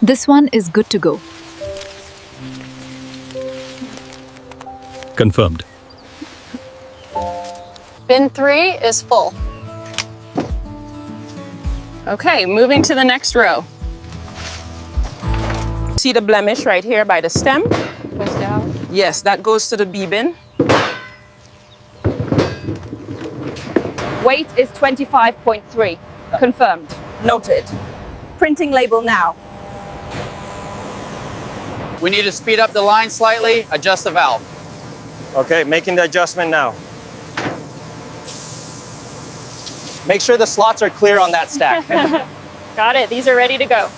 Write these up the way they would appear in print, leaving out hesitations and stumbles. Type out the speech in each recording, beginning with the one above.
This one is good to go. Confirmed. Bin 3 is full. Okay, moving to the next row. See the blemish right here by the stem? Goes down. Yes, that goes to the B bin. Weight is 25.3. Confirmed. Noted. Printing label now. We need to speed up the line slightly, adjust the valve. Okay, making the adjustment now. Make sure the slots are clear on that stack. Got it. These are ready to go.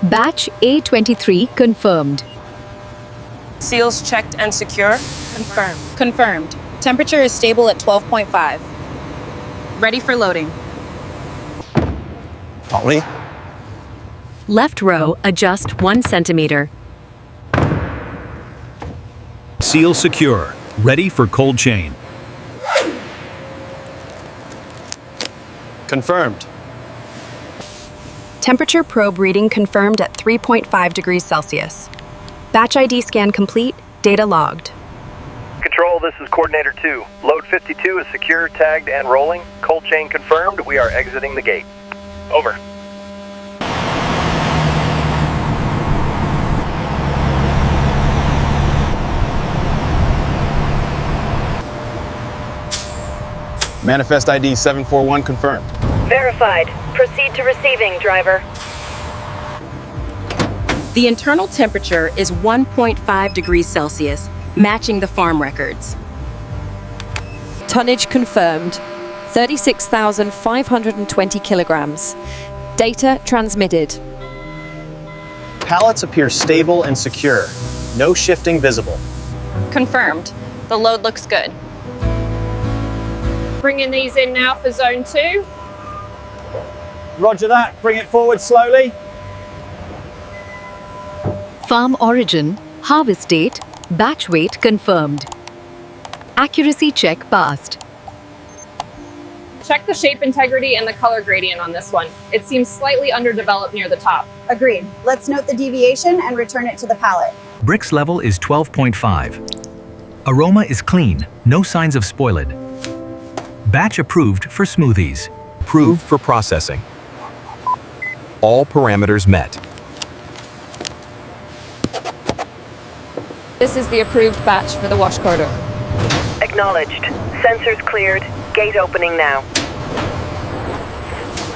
Batch A23 confirmed. Seals checked and secure. Confirmed. Confirmed. Temperature is stable at 12.5. Ready for loading. Ollie? Left row, adjust 1 centimeter. Seal secure. Ready for cold chain. Confirmed. Temperature probe reading confirmed at 3.5 degrees Celsius. Batch ID scan complete, data logged. Control, this is Coordinator 2. Load 52 is secure, tagged, and rolling. Cold chain confirmed. We are exiting the gate. Over. Manifest ID 741 confirmed. Verified. Proceed to receiving, driver. The internal temperature is 1.5 degrees Celsius, matching the farm records. Tonnage confirmed. 36,520 kilograms. Data transmitted. Pallets appear stable and secure. No shifting visible. Confirmed. The load looks good. Bringing these in now for zone 2. Roger that. Bring it forward slowly. Farm origin, harvest date, batch weight confirmed. Accuracy check passed. Check the shape integrity and the color gradient on this one. It seems slightly underdeveloped near the top. Agreed. Let's note the deviation and return it to the pallet. Brix level is 12.5. Aroma is clean, no signs of spoilage. Batch approved for smoothies. Approved for processing. All parameters met. This is the approved batch for the wash corridor. Acknowledged. Sensors cleared. Gate opening now.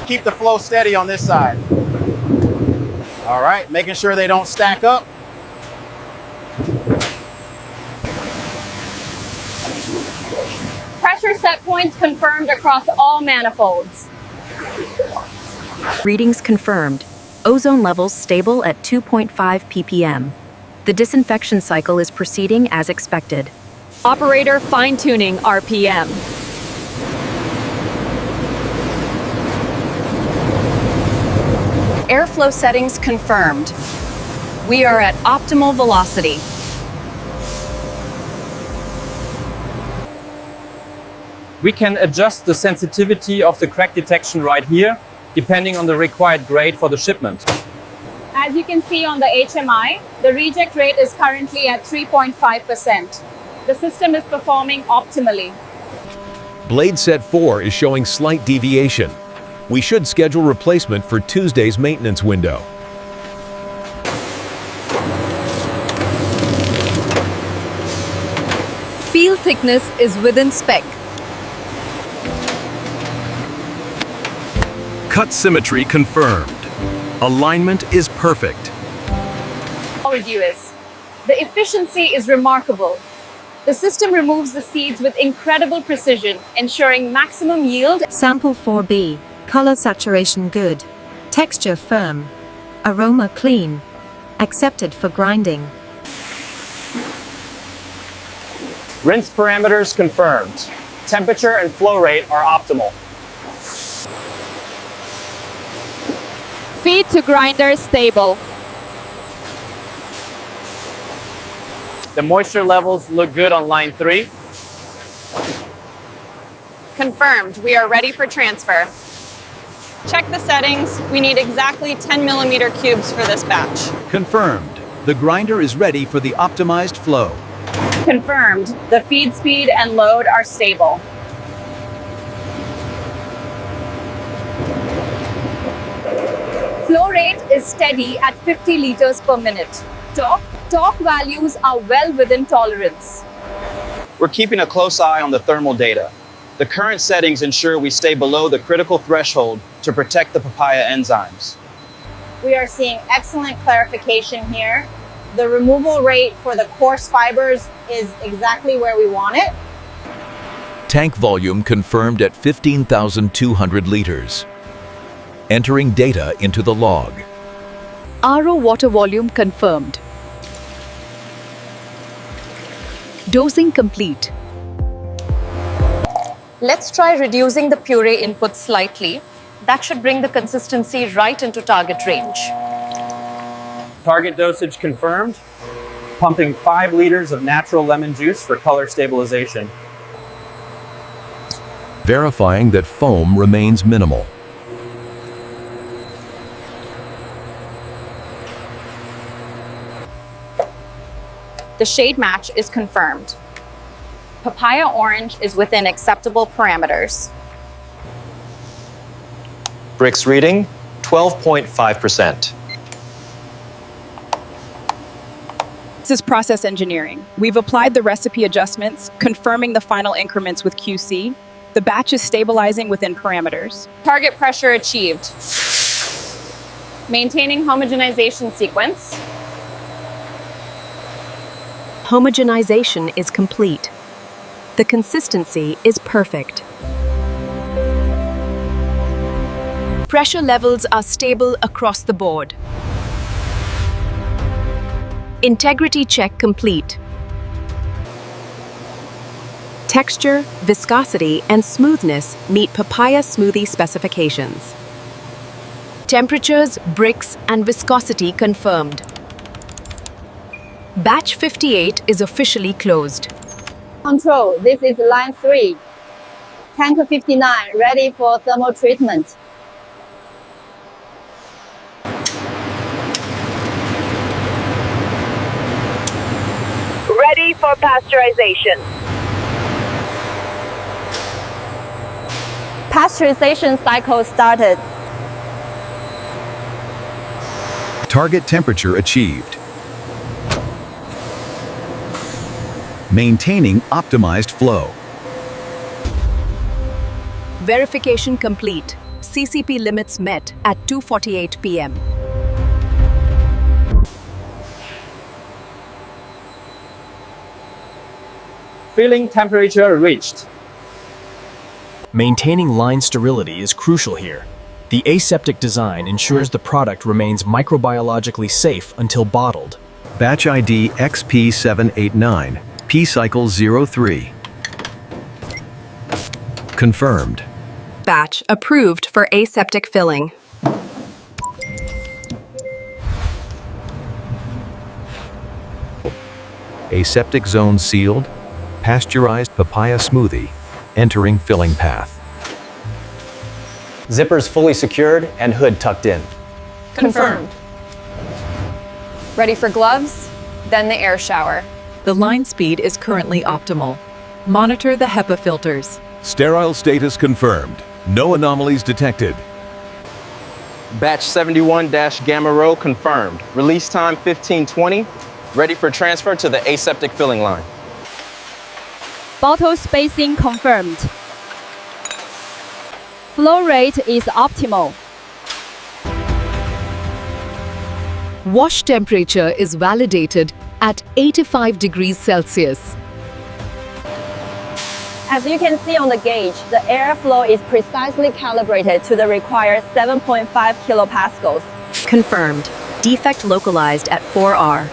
Keep the flow steady on this side. All right, making sure they don't stack up. Pressure set points confirmed across all manifolds. Readings confirmed. Ozone levels stable at 2.5 ppm. The disinfection cycle is proceeding as expected. Operator fine-tuning RPM. Airflow settings confirmed. We are at optimal velocity. We can adjust the sensitivity of the crack detection right here, depending on the required grade for the shipment. As you can see on the HMI, the reject rate is currently at 3.5%. The system is performing optimally. Blade set 4 is showing slight deviation. We should schedule replacement for Tuesday's maintenance window. Peel thickness is within spec. Cut symmetry confirmed. Alignment is perfect. All reviewers, the efficiency is remarkable. The system removes the seeds with incredible precision, ensuring maximum yield. Sample 4B. Color saturation good. Texture firm. Aroma clean. Accepted for grinding. Rinse parameters confirmed. Temperature and flow rate are optimal. Feed to grinder stable. The moisture levels look good on line 3. Confirmed. We are ready for transfer. Check the settings. We need exactly 10 millimeter cubes for this batch. Confirmed. The grinder is ready for the optimized flow. Confirmed. The feed speed and load are stable. Flow rate is steady at 50 liters per minute. Torque values are well within tolerance. We're keeping a close eye on the thermal data. The current settings ensure we stay below the critical threshold to protect the papaya enzymes. We are seeing excellent clarification here. The removal rate for the coarse fibers is exactly where we want it. Tank volume confirmed at 15,200 liters. Entering data into the log. RO water volume confirmed. Dosing complete. Let's try reducing the puree input slightly. That should bring the consistency right into target range. Target dosage confirmed. Pumping 5 liters of natural lemon juice for color stabilization. Verifying that foam remains minimal. The shade match is confirmed. Papaya orange is within acceptable parameters. Brix reading, 12.5%. This is process engineering. We've applied the recipe adjustments, confirming the final increments with QC. The batch is stabilizing within parameters. Target pressure achieved. Maintaining homogenization sequence. Homogenization is complete. The consistency is perfect. Pressure levels are stable across the board. Integrity check complete. Texture, viscosity, and smoothness meet papaya smoothie specifications. Temperatures, Brix, and viscosity confirmed. Batch 58 is officially closed. Control, this is line 3. Tank 59, ready for thermal treatment. Ready for pasteurization. Pasteurization cycle started. Target temperature achieved. Maintaining optimized flow. Verification complete. CCP limits met at 2:48 p.m. Filling temperature reached. Maintaining line sterility is crucial here. The aseptic design ensures the product remains microbiologically safe until bottled. Batch ID XP789, P cycle 03. Confirmed. Batch approved for aseptic filling. Aseptic zone sealed. Pasteurized papaya smoothie. Entering filling path. Zippers fully secured and hood tucked in. Confirmed. Ready for gloves, then the air shower. The line speed is currently optimal. Monitor the HEPA filters. Sterile status confirmed. No anomalies detected. Batch 71-Gamma row confirmed. Release time 1520. Ready for transfer to the aseptic filling line. Bottle spacing confirmed. Flow rate is optimal. Wash temperature is validated at 85 degrees Celsius. As you can see on the gauge, the airflow is precisely calibrated to the required 7.5 kilopascals. Confirmed. Defect localized at 4R.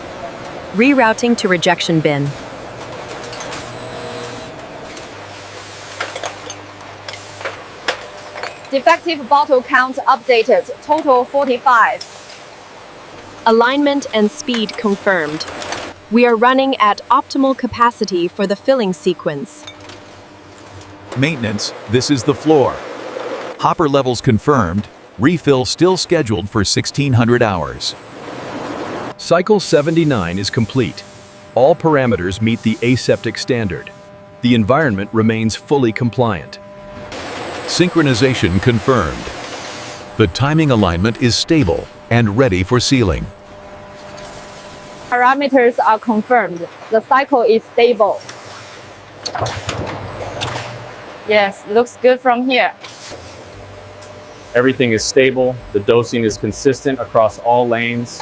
Rerouting to rejection bin. Defective bottle count updated, total 45. Alignment and speed confirmed. We are running at optimal capacity for the filling sequence. Maintenance, this is the floor. Hopper levels confirmed. Refill still scheduled for 1600 hours. Cycle 79 is complete. All parameters meet the aseptic standard. The environment remains fully compliant. Synchronization confirmed. The timing alignment is stable and ready for sealing. Parameters are confirmed. The cycle is stable. Yes, looks good from here. Everything is stable. The dosing is consistent across all lanes.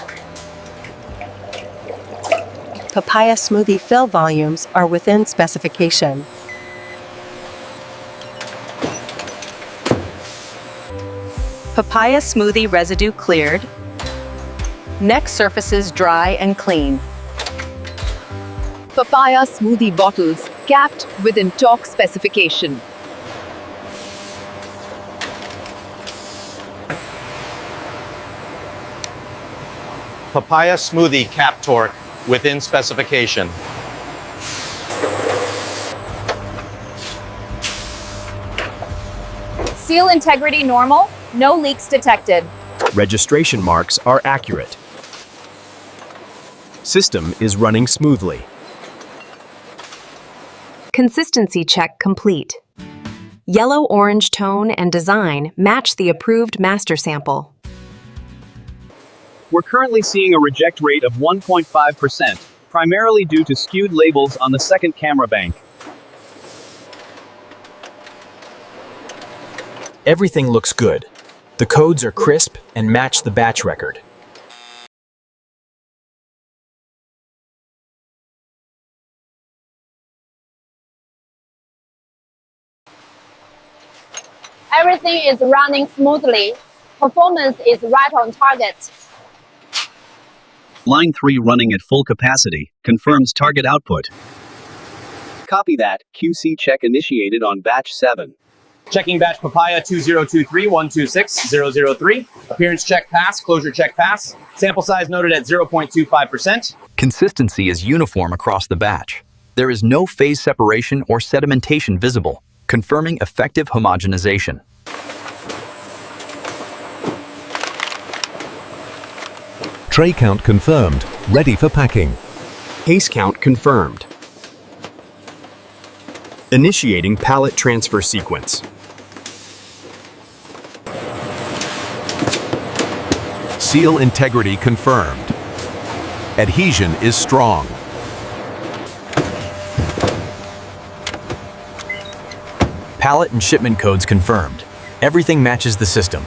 Papaya smoothie fill volumes are within specification. Papaya smoothie residue cleared. Neck surfaces dry and clean. Papaya smoothie bottles capped within TOC specification. Papaya smoothie cap torque within specification. Seal integrity normal, no leaks detected. Registration marks are accurate. System is running smoothly. Consistency check complete. Yellow-orange tone and design match the approved master sample. We're currently seeing a reject rate of 1.5%, primarily due to skewed labels on the second camera bank. Everything looks good. The codes are crisp and match the batch record. Everything is running smoothly. Performance is right on target. Line 3 running at full capacity, confirms target output. Copy that, QC check initiated on batch 7. Checking batch Papaya 2023126003. Appearance check pass, closure check pass. Sample size noted at 0.25%. Consistency is uniform across the batch. There is no phase separation or sedimentation visible, confirming effective homogenization. Tray count confirmed, ready for packing. Case count confirmed. Initiating pallet transfer sequence. Seal integrity confirmed. Adhesion is strong. Pallet and shipment codes confirmed. Everything matches the system.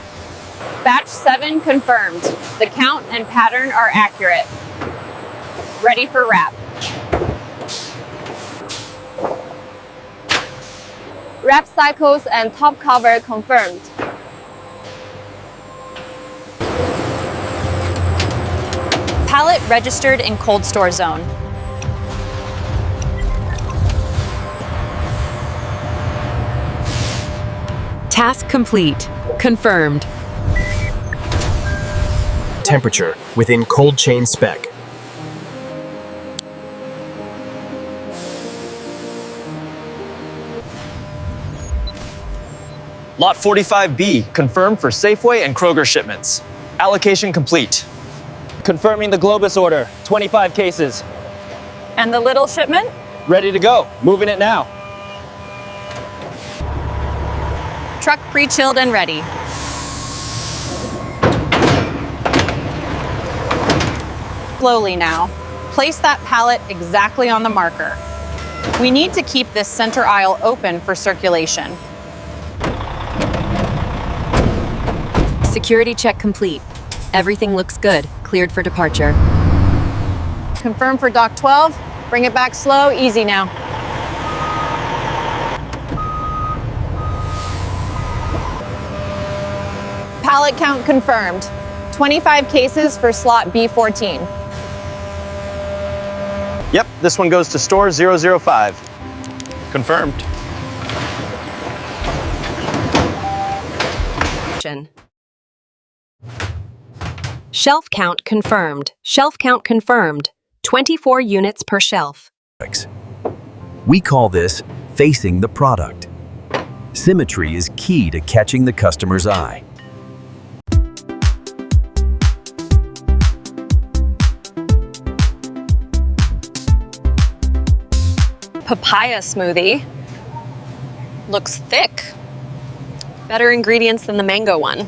Batch 7 confirmed. The count and pattern are accurate. Ready for wrap. Wrap cycles and top cover confirmed. Pallet registered in cold store zone. Task complete. Confirmed. Temperature within cold chain spec. Lot 45B, confirmed for Safeway and Kroger shipments. Allocation complete. Confirming the Globus order, 25 cases. And the little shipment? Ready to go, moving it now. Truck pre-chilled and ready. Slowly now. Place that pallet exactly on the marker. We need to keep this center aisle open for circulation. Security check complete. Everything looks good. Cleared for departure. Confirm for dock 12. Bring it back slow, easy now. Pallet count confirmed. 25 cases for slot B14. Yep, this one goes to store 005. Confirmed. Shelf count confirmed. Shelf count confirmed. 24 units per shelf. We call this facing the product. Symmetry is key to catching the customer's eye. Papaya smoothie. Looks thick. Better ingredients than the mango one.